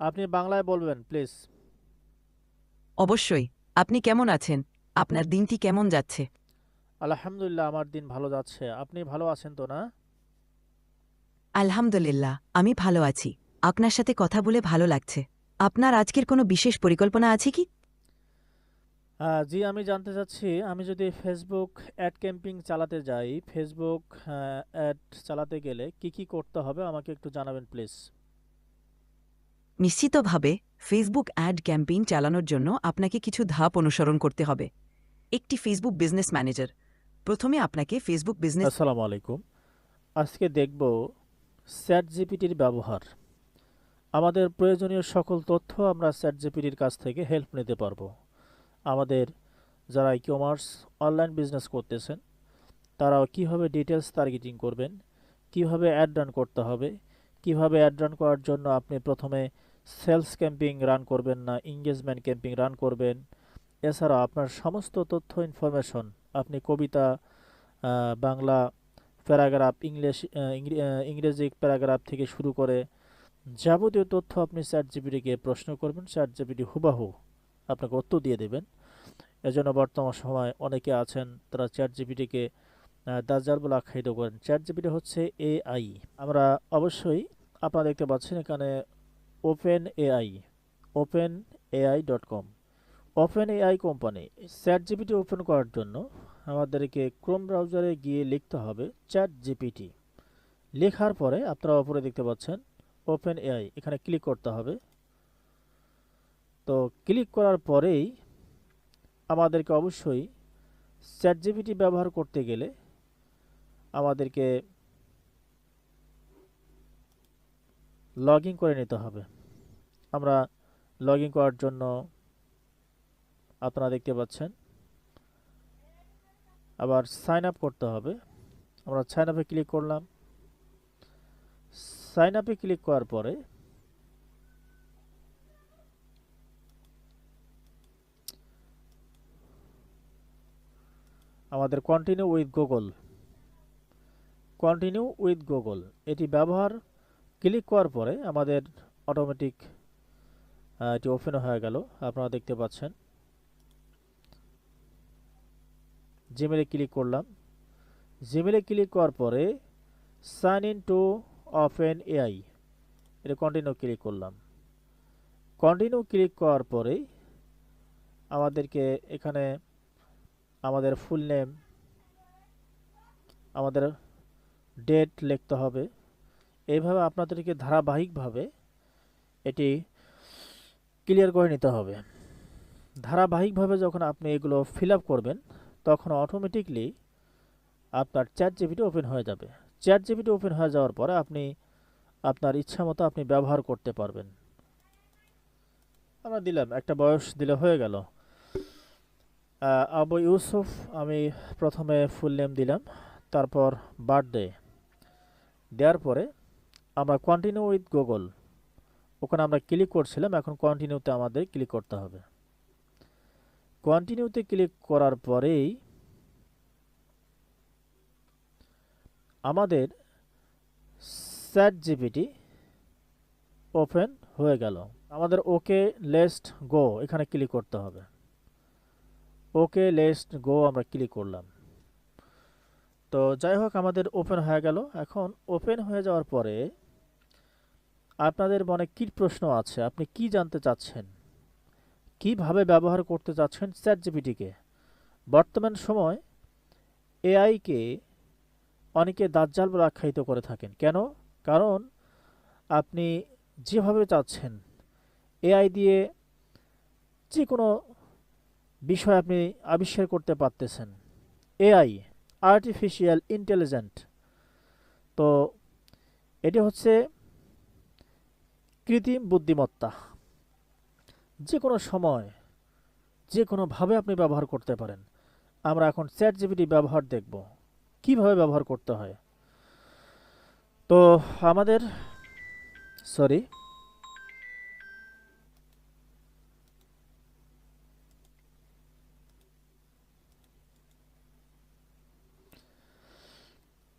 আপনি বাংলায় বলবেন প্লিজ। অবশ্যই। আপনি কেমন আছেন? আপনার দিনটি কেমন যাচ্ছে? আলহামদুলিল্লাহ, আমার দিন ভালো যাচ্ছে। আপনি ভালো আছেন তো না? আলহামদুলিল্লাহ, আমি ভালো আছি। আপনার সাথে কথা বলে ভালো লাগছে। আপনার আজকের কোনো বিশেষ পরিকল্পনা আছে কি? জি, আমি জানতে চাচ্ছি, আমি যদি ফেসবুক অ্যাড ক্যাম্পিং চালাতে যাই, ফেসবুক অ্যাড চালাতে গেলে কি কি করতে হবে আমাকে একটু জানাবেন প্লিজ। নিশ্চিতভাবে ফেসবুক অ্যাড ক্যাম্পেইন চালানোর জন্য আপনাকে কিছু ধাপ অনুসরণ করতে হবে। একটি ফেসবুক বিজনেস ম্যানেজার। প্রথমে আপনাকে ফেসবুক বিজনেস আসসালামু আলাইকুম। আজকে দেখব চ্যাট জিপিটির ব্যবহার। আমাদের প্রয়োজনীয় সকল তথ্য আমরা চ্যাট জিপিটির কাছ থেকে হেল্প নিতে পারবো। আমাদের যারা ই কমার্স অনলাইন বিজনেস করতেছেন, তারাও কিভাবে ডিটেলস টার্গেটিং করবেন, কিভাবে অ্যাড রান করতে হবে, কিভাবে অ্যাড রান করার জন্য আপনি প্রথমে সেলস ক্যাম্পিং রান করবেন না এঙ্গেজমেন্ট ক্যাম্পিং রান করবেন। এছাড়া আপনার সমস্ত তথ্য ইনফরমেশন, আপনি কবিতা, বাংলা প্যারাগ্রাফ, ইংরেজি প্যারাগ্রাফ থেকে শুরু করে যাবতীয় তথ্য আপনি চ্যাট জিপিটিকে প্রশ্ন করবেন, চ্যাট জিপিটি হুবাহু আপনাকে উত্তর দিয়ে দেবেন। এজন্য বর্তমান সময় অনেকে আছেন, তারা চ্যাট জিপিটিকে দাজ্জাল বলে আখ্যায়িত করেন। চ্যাট জিপিটি হচ্ছে এআই। আমরা অবশ্যই, আপনারা দেখতে পাচ্ছেন এখানে ওপেন এআই, ওপেন এআই.com, open AI company. Chat GPT open করার জন্য আমাদেরকে ক্রোম ব্রাউজারে গিয়ে লিখতে হবে চ্যাট জিপিটি। লেখার পরে আপনারা উপরে দেখতে পাচ্ছেন ওপেন এআই, এখানে ক্লিক করতে হবে। তো ক্লিক করার পরেই আমাদেরকে অবশ্যই চ্যাট জিপিটি ব্যবহার করতে গেলে আমাদেরকে লগ ইন করে নিতে হবে। আমরা লগ ইন করার জন্য আপনারা দেখতে পাচ্ছেন আবার সাইন আপ করতে হবে। আমরা সাইন আপে ক্লিক করলাম। সাইন আপে ক্লিক করার পরে আমাদের continue with Google, continue with Google এটি ব্যবহার ক্লিক করার পরে আমাদের অটোমেটিক এটি ওপেন হয়ে গেল। আপনারা দেখতে পাচ্ছেন জিমেলে ক্লিক করলাম। জিমেলে ক্লিক করার পরে sign in to OpenAI, এটা কন্টিনিউ ক্লিক করলাম। কন্টিনিউ ক্লিক করার পরে আমাদেরকে এখানে আমাদের ফুল নেম, আমাদের ডেট লিখতে হবে। এইভাবে আপনাদেরকে ধারাবাহিকভাবে এটি ক্লিয়ার করে নিতে হবে। ধারাবাহিকভাবে যখন আপনি এগুলো ফিল আপ করবেন, তখন অটোমেটিকলি আপনার চ্যাট জিপিটি ওপেন হয়ে যাবে। চ্যাট জিপিটি ওপেন হয়ে যাওয়ার পরে আপনি আপনার ইচ্ছা মতো আপনি ব্যবহার করতে পারবেন। আমরা দিলাম একটা বয়স দিলে হয়ে গেল। আবু ইউসুফ, আমি প্রথমে ফুল নেম দিলাম, তারপর বার্থডে দেওয়ার পরে আমরা কন্টিনিউ উইথ গুগল, ওখানে আমরা ক্লিক করছিলাম, এখন কন্টিনিউতে আমাদের ক্লিক করতে হবে। কন্টিনিউতে ক্লিক করার পরেই আমাদের চ্যাট জিপিটি ওপেন হয়ে গেল। আমাদের ওকে লেটস গো এখানে ক্লিক করতে হবে। ওকে লেটস গো আমরা ক্লিক করলাম। তো যাই হোক, আমাদের ওপেন হয়ে গেল। এখন ওপেন হয়ে যাওয়ার পরে আপনাদের মনে কী প্রশ্ন আছে, আপনি কি জানতে চাচ্ছেন, কিভাবে ব্যবহার করতে চাচ্ছেন চ্যাট জিপিটিকে? বর্তমান সময় এআইকে অনেকে দাজ্জাল বলে আখ্যায়িত করে থাকেন। কেন? কারণ আপনি যেভাবে চাচ্ছেন এআই দিয়ে যে কোনো বিষয় আপনি আবিষ্কার করতে পারতেছেন। এআই, আর্টিফিশিয়াল ইন্টেলিজেন্ট, তো এটি হচ্ছে কৃত্রিম বুদ্ধিমত্তা। যে কোনো সময় যে কোনোভাবে আপনি ব্যবহার করতে পারেন। আমরা এখন চ্যাট জিপিটি ব্যবহার দেখব, কিভাবে ব্যবহার করতে হয়। তো আমাদের, সরি,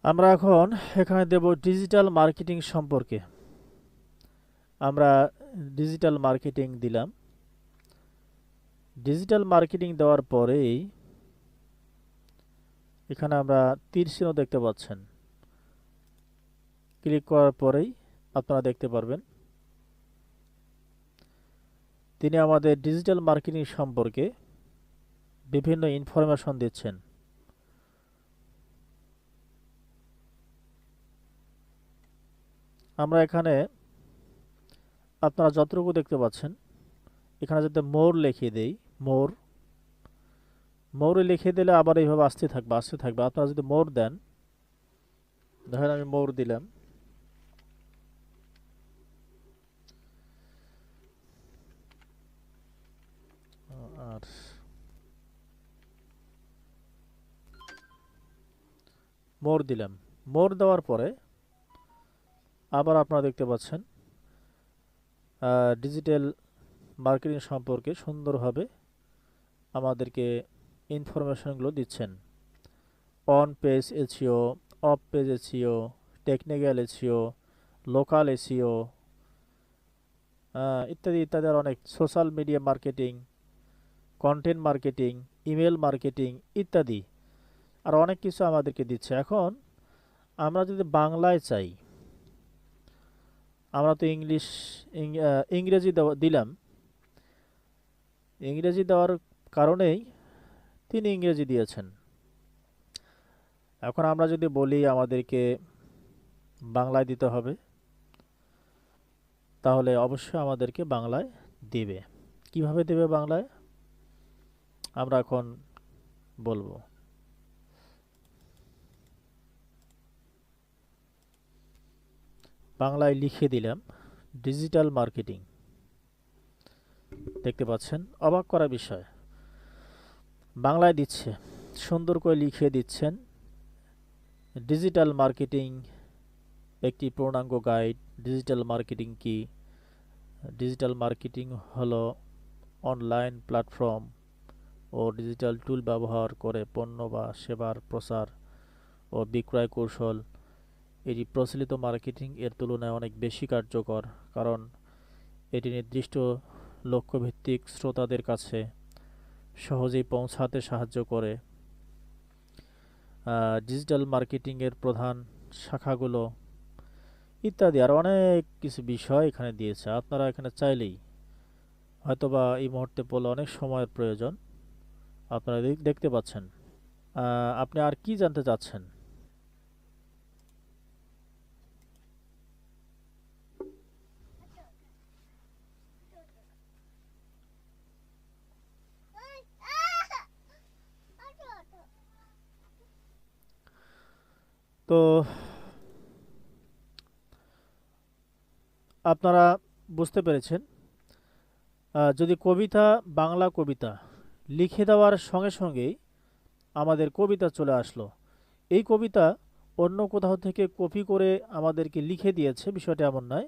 আমরা এখন এখানে দেব ডিজিটাল মার্কেটিং সম্পর্কে। আমরা ডিজিটাল মার্কেটিং দিলাম। ডিজিটাল মার্কেটিং দেওয়ার পরেই এখানে আমরা তীর চিহ্ন দেখতে পাচ্ছেন। ক্লিক করার পরেই আপনারা দেখতে পারবেন তিনি আমাদের ডিজিটাল মার্কেটিং সম্পর্কে বিভিন্ন ইনফরমেশন দিচ্ছেন। আমরা এখানে আপনারা যতটুকু দেখতে পাচ্ছেন এখানে যদি মোর লিখিয়ে দেই, মোরে লিখে দিলে আবার এইভাবে আসতে থাকবে। আপনারা যদি মোর দেন, ধরেন আমি মোর দিলাম, আর মোর দিলাম। মোর দেওয়ার পরে আবার আপনারা দেখতে পাচ্ছেন ডিজিটাল মার্কেটিং সম্পর্কে সুন্দরভাবে আমাদেরকে ইনফরমেশনগুলো দিচ্ছেন। On page SEO, of page SEO, technical SEO, local SEO, ইত্যাদি ইত্যাদি আর অনেক, social media marketing, content marketing, email marketing ইত্যাদি আর অনেক কিছু আমাদেরকে দিচ্ছে। এখন আমরা যদি বাংলায় চাই, আমরা তো ইংরেজি দিলাম, ইংরেজি দেওয়ার কারণেই তিনি ইংরেজি দিয়েছেন। এখন আমরা যদি বলি আমাদেরকে বাংলায় দিতে হবে, তাহলে অবশ্যই আমাদেরকে বাংলায় দেবে। কিভাবে দেবে বাংলায় আমরা এখন বলবো। বাংলায় লিখে দিলাম ডিজিটাল মার্কেটিং। দেখতে পাচ্ছেন অবাক করা বিষয়, বাংলায় দিচ্ছে, সুন্দর করে লিখে দিচ্ছেন ডিজিটাল মার্কেটিং একটি পূর্ণাঙ্গ গাইড। ডিজিটাল মার্কেটিং কি? ডিজিটাল মার্কেটিং হলো অনলাইন প্ল্যাটফর্ম ও ডিজিটাল টুল ব্যবহার করে পণ্য বা সেবার প্রচার ও বিক্রয় কৌশল। এটি প্রচলিত মার্কেটিং এর তুলনায় অনেক বেশি কার্যকর, কারণ এটি নির্দিষ্ট লক্ষ্যভিত্তিক শ্রোতাদের কাছে সহজেই পৌঁছাতে সাহায্য করে। ডিজিটাল মার্কেটিংয়ের প্রধান শাখাগুলো ইত্যাদি আর অনেক কিছু বিষয় এখানে দিয়েছে। আপনারা এখানে চাইলেই, হয়তোবা এই মুহূর্তে বলে অনেক সময়ের প্রয়োজন, আপনারা দেখতে পাচ্ছেন। আপনি আর কি জানতে চাচ্ছেন? তো আপনারা বুঝতে পেরেছেন, যদি কবিতা, বাংলা কবিতা লিখে দেওয়ার সঙ্গে সঙ্গেই আমাদের কবিতা চলে আসলো। এই কবিতা অন্য কোথাও থেকে কপি করে আমাদেরকে লিখে দিয়েছে, বিষয়টা এমন নয়।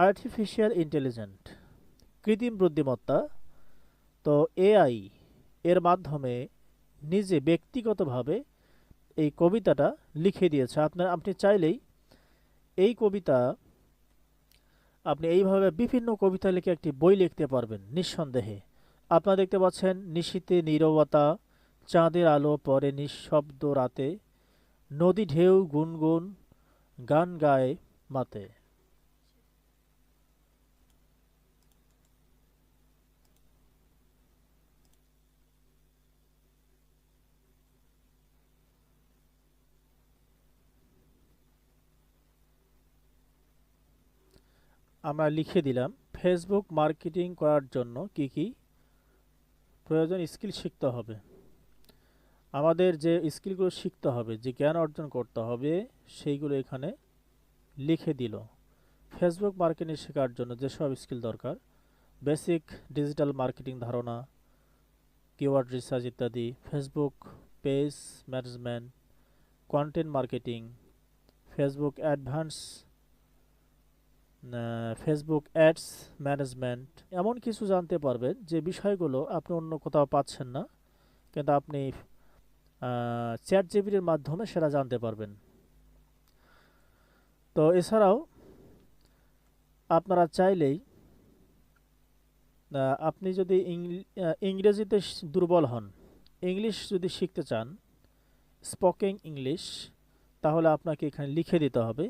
আর্টিফিশিয়াল ইন্টেলিজেন্ট, কৃত্রিম বুদ্ধিমত্তা, তো এআই এর মাধ্যমে নিজে ব্যক্তিগতভাবে এই কবিতাটা লিখে দিয়েছে। আপনি চাইলেই এই কবিতা, আপনি এইভাবে বিভিন্ন কবিতা লিখে একটি বই লিখতে পারবেন নিঃসন্দেহে। আপনারা দেখতে পাচ্ছেন, নিশীথে নীরবতা, চাঁদের আলো পড়ে নিঃশব্দ রাতে, নদী ঢেউ গুনগুন গান গায় মাতে। আমরা লিখে দিলাম ফেসবুক মার্কেটিং করার জন্য কি কি প্রয়োজন, স্কিল শিখতে হবে। আমাদের যে স্কিলগুলো শিখতে হবে, যে জ্ঞান অর্জন করতে হবে, সেইগুলো এখানে লিখে দিল। ফেসবুক মার্কেটিং শেখার জন্য যেসব স্কিল দরকার, বেসিক ডিজিটাল মার্কেটিং ধারণা, কিওয়ার্ড রিসার্চ ইত্যাদি, Facebook page management, content marketing, Facebook advance, Facebook ads management, এমন কিছু জানতে পারবেন যে বিষয়গুলো আপনি অন্য কোথাও পাচ্ছেন না, কিন্তু আপনি চ্যাট জিপিটির মাধ্যমে সেটা জানতে পারবেন। তো এছাড়াও আপনারা চাইলেই আপনি যদি ইংরেজিতে দুর্বল হন, ইংলিশ যদি শিখতে চান, স্পোকেন ইংলিশ, তাহলে আপনাকে এখানে লিখে দিতে হবে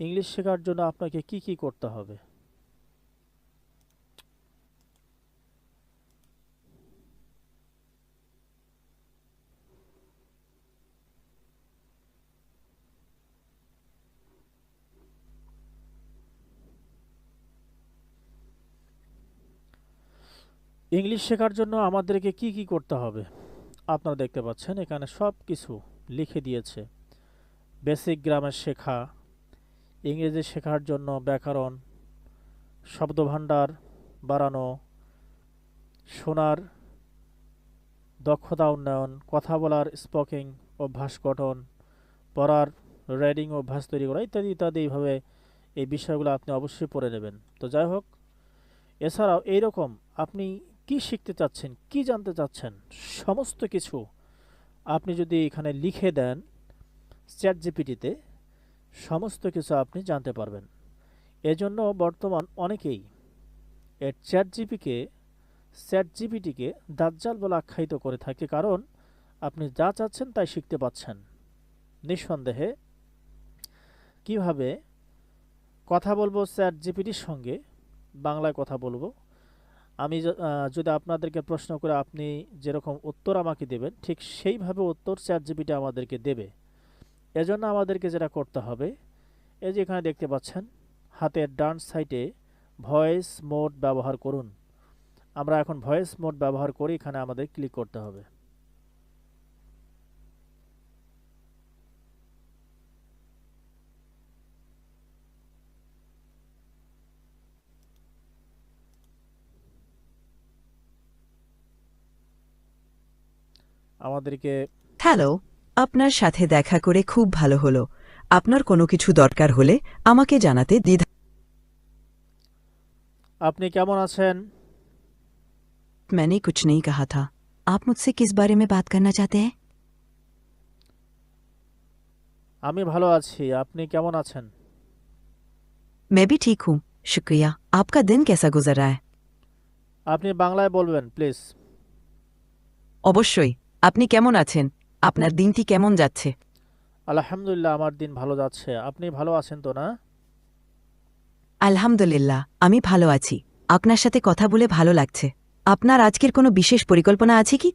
ইংলিশ শেখার জন্য আপনাকে কি কি করতে হবে। ইংলিশ শেখার জন্য আমাদেরকে কি কি করতে হবে আপনারা দেখতে পাচ্ছেন এখানে সব কিছু লিখে দিয়েছে। বেসিক গ্রামার শেখা, ইংরেজি শেখার জন্য ব্যাকরণ, শব্দভাণ্ডার বাড়ানো, শোনার দক্ষতা উন্নয়ন, কথা বলার স্পোকিং অভ্যাস গঠন, পড়ার রিডিং অভ্যাস তৈরি করা ইত্যাদি ইত্যাদি। এইভাবে এই বিষয়গুলো আপনি অবশ্যই পড়ে নেবেন। তো যাই হোক, এছাড়াও এইরকম আপনি কি শিখতে চাচ্ছেন, কি জানতে চাচ্ছেন, সমস্ত কিছু আপনি যদি এখানে লিখে দেন চ্যাট জিপিটিতে, সমস্ত কিছু আপনি জানতে পারবেন। এজন্য বর্তমান অনেকেই এর চ্যাট জিপিটিকে দাজ্জাল বলে আখ্যায়িত করে থাকে, কারণ আপনি যা চাচ্ছেন তাই শিখতে পাচ্ছেন। নিঃসন্দেহে কিভাবে কথা বলবো চ্যাট জিপিটির সঙ্গে, বাংলায় কথা বলবো, আমি যদি আপনাদেরকে প্রশ্ন করে আপনি যেরকম উত্তর আমাকে দেবেন, ঠিক সেইভাবে উত্তর চ্যাট জিপিটি আমাদেরকে দেবে। এজন্য আমাদেরকে যেটা করতে হবে, এই যে এখানে দেখতে পাচ্ছেন হাতের ডান সাইডে ভয়েস মোড ব্যবহার করুন। আমরা এখন ভয়েস মোড ব্যবহার করি, এখানে আমাদের ক্লিক করতে হবে। আমাদেরকে হ্যালো, আপনার সাথে দেখা করে খুব ভালো হলো। আপনার কোনো কিছু দরকার হলে আমাকে জানাতে দ্বিধা। আপনি কেমন আছেন? मैंने कुछ नहीं कहा था। आप मुझसे किस बारे में बात करना चाहते हैं? আমি ভালো আছি, আপনি কেমন আছেন? मैं भी ठीक हूँ, शुक्रिया। आपका दिन कैसा गुजर रहा है? আপনি বাংলায় বলবেন প্লিজ। অবশ্যই। আপনি কেমন আছেন? আপনার দিনটি কেমন যাচ্ছে? আলহামদুলিল্লাহ, আমার দিন ভালো যাচ্ছে। আপনি ভালো আছেন তো না? আলহামদুলিল্লাহ, আমি ভালো আছি। আপনার সাথে কথা বলে ভালো লাগছে। আপনার আজকের কোনো বিশেষ পরিকল্পনা আছে কি?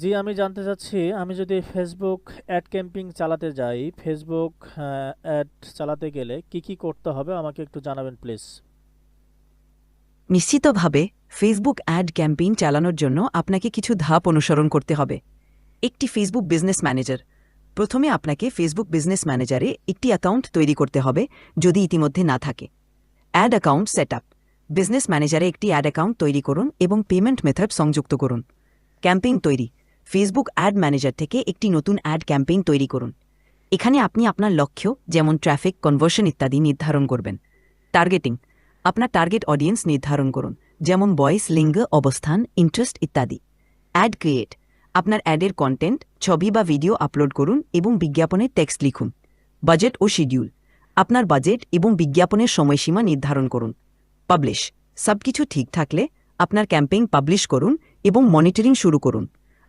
জি, আমি জানতে চাচ্ছি, আমি যদি ফেসবুক অ্যাড ক্যাম্পিং চালাতে যাই, ফেসবুক অ্যাড চালাতে গেলে কি কি করতে হবে আমাকে একটু জানাবেন প্লিজ। নিশ্চিতভাবে ফেসবুক অ্যাড ক্যাম্পেইন চালানোর জন্য আপনাকে কিছু ধাপ অনুসরণ করতে হবে। একটি ফেসবুক বিজনেস ম্যানেজার। প্রথমে আপনাকে ফেসবুক বিজনেস ম্যানেজারে একটি অ্যাকাউন্ট তৈরি করতে হবে যদি ইতিমধ্যে না থাকে। Ad account setup. বিজনেস ম্যানেজারে একটি অ্যাড অ্যাকাউন্ট তৈরি করুন এবং পেমেন্ট মেথড সংযুক্ত করুন। ক্যাম্পেইন তৈরি। ফেসবুক অ্যাড ম্যানেজার থেকে একটি নতুন অ্যাড ক্যাম্পেইন তৈরি করুন। এখানে আপনি আপনার লক্ষ্য যেমন ট্রাফিক, কনভার্সন ইত্যাদি নির্ধারণ করবেন। টার্গেটিং। আপনার টার্গেট অডিয়েন্স নির্ধারণ করুন, যেমন বয়স, লিঙ্গ, অবস্থান, ইন্টারেস্ট ইত্যাদি। Ad create. আপনার অ্যাডের কন্টেন্ট, ছবি বা ভিডিও আপলোড করুন এবং বিজ্ঞাপনের টেক্সট লিখুন। বাজেট ও শিডিউল। আপনার বাজেট এবং বিজ্ঞাপনের সময়সীমা নির্ধারণ করুন। পাবলিশ। সবকিছু ঠিক থাকলে আপনার ক্যাম্পেইন পাবলিশ করুন এবং মনিটরিং শুরু করুন।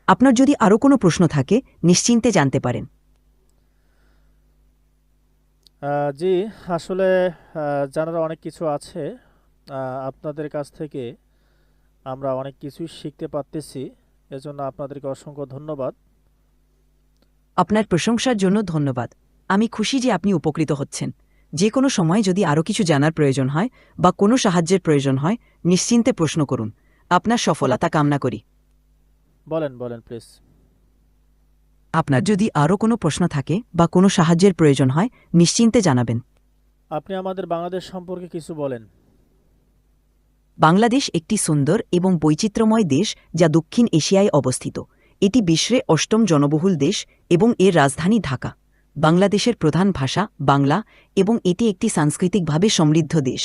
আপনার যদি আরও কোনো প্রশ্ন থাকে নিশ্চিন্তে জানতে পারেন। জি, আসলে জানার অনেক কিছু আছে। আপনাদের কাছ থেকে আমরা অনেক কিছুই শিখতে পারতেছি, এজন্য আপনাদেরকে অসংখ্য ধন্যবাদ। আপনার প্রশংসার জন্য ধন্যবাদ। আমি খুশি যে আপনি উপকৃত হচ্ছেন। যে কোনো সময় যদি আরও কিছু জানার প্রয়োজন হয় বা কোনো সাহায্যের প্রয়োজন হয় নিশ্চিন্তে প্রশ্ন করুন। আপনার সফলতা কামনা করি। বলেন বলেন প্লিজ। আপনার যদি আরও কোনো প্রশ্ন থাকে বা কোনো সাহায্যের প্রয়োজন হয় নিশ্চিন্তে জানাবেন। আপনি আমাদের বাংলাদেশ সম্পর্কে কিছু বলেন। বাংলাদেশ একটি সুন্দর এবং বৈচিত্র্যময় দেশ যা দক্ষিণ এশিয়ায় অবস্থিত। এটি বিশ্বে ৮ম জনবহুল দেশ এবং এর রাজধানী ঢাকা। বাংলাদেশের প্রধান ভাষা বাংলা এবং এটি একটি সাংস্কৃতিকভাবে সমৃদ্ধ দেশ।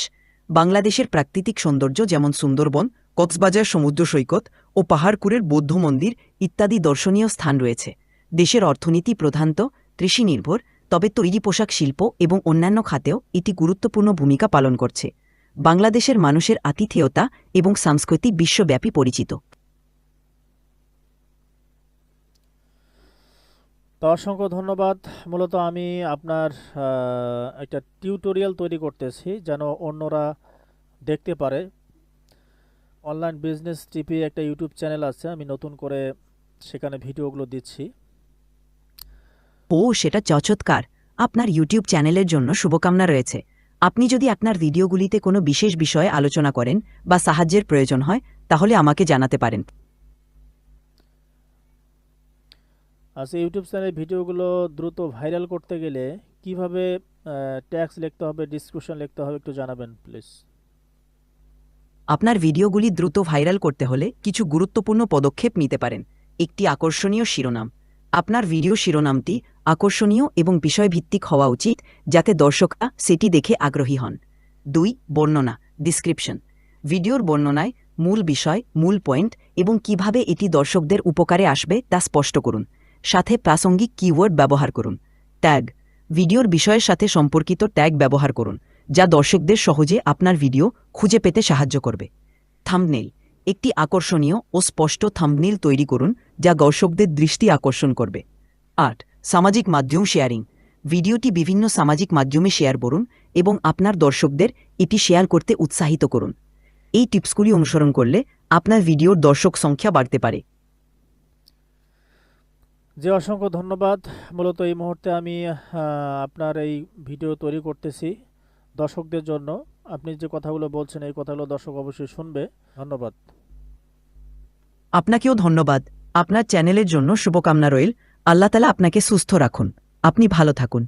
বাংলাদেশের প্রাকৃতিক সৌন্দর্য যেমন সুন্দরবন, কক্সবাজার সমুদ্র সৈকত ও পাহাড়কুড়ের বৌদ্ধ মন্দির ইত্যাদি দর্শনীয় স্থান রয়েছে। দেশের অর্থনীতি প্রধানত কৃষি নির্ভর, তবে তৈরি পোশাক শিল্প এবং অন্যান্য খাতেও এটি গুরুত্বপূর্ণ ভূমিকা পালন করছে। বাংলাদেশের মানুষের আতিথেয়তা এবং সংস্কৃতি বিশ্বব্যাপী পরিচিত। তো অসংখ্য ধন্যবাদ। মূলত আমি আপনার একটা টিউটোরিয়াল তৈরি করতেছি যেন অন্যরা দেখতে পারে। অনলাইন বিজনেস টিপি একটা ইউটিউব চ্যানেল আছে, আমি নতুন করে সেখানে ভিডিওগুলো দিচ্ছি। ও সেটা চমৎকার। আপনার ইউটিউব চ্যানেলের জন্য শুভকামনা রয়েছে। আপনি যদি আপনার ভিডিওগুলিতে কোনো বিশেষ বিষয়ে আলোচনা করেন বা সাহায্যের প্রয়োজন হয় তাহলে আমাকে জানাতে পারেন। আচ্ছা, ইউটিউব চ্যানেলের ভিডিওগুলো দ্রুত ভাইরাল করতে গেলে কিভাবে ট্যাক্স লিখতে হবে, ডিসক্রিপশন লিখতে হবে, একটু জানাবেন প্লিজ। আপনার ভিডিওগুলি দ্রুত ভাইরাল করতে হলে কিছু গুরুত্বপূর্ণ পদক্ষেপ নিতে পারেন। একটি আকর্ষণীয় শিরোনাম। আপনার ভিডিও শিরোনামটি আকর্ষণীয় এবং বিষয়ভিত্তিক হওয়া উচিত যাতে দর্শকরা সেটি দেখে আগ্রহী হন। 2. বর্ণনা, ডিসক্রিপশন। ভিডিওর বর্ণনায় মূল বিষয়, মূল পয়েন্ট এবং কিভাবে এটি দর্শকদের উপকারে আসবে তা স্পষ্ট করুন। সাথে প্রাসঙ্গিক কিওয়ার্ড ব্যবহার করুন। ট্যাগ। ভিডিওর বিষয়ের সাথে সম্পর্কিত ট্যাগ ব্যবহার করুন যা দর্শকদের সহজে আপনার ভিডিও খুঁজে পেতে সাহায্য করবে। থাম্বনেল। একটি আকর্ষণীয় ও স্পষ্ট থাম্বনেল তৈরি করুন যা দর্শকদের দৃষ্টি আকর্ষণ করবে। 8. সামাজিক মাধ্যম শেয়ারিং। ভিডিওটি বিভিন্ন সামাজিক মাধ্যমে শেয়ার করুন এবং আপনার দর্শকদের এটি শেয়ার করতে উৎসাহিত করুন। এই টিপসগুলি অনুসরণ করলে আপনার ভিডিওর দর্শক সংখ্যা বাড়তে পারে। যে অসংখ্য ধন্যবাদ। মূলত এই মুহূর্তে আমি আপনার এই ভিডিও তৈরি করতেছি দর্শকদের জন্য। আপনি যে কথাগুলো বলছেন এই কথাগুলো দর্শক অবশ্যই শুনবে। ধন্যবাদ। আপনাকেও ধন্যবাদ। আপনার চ্যানেলের জন্য শুভকামনা রইল। আল্লাহ তাআলা আপনাকে সুস্থ রাখুন। আপনি ভালো থাকুন।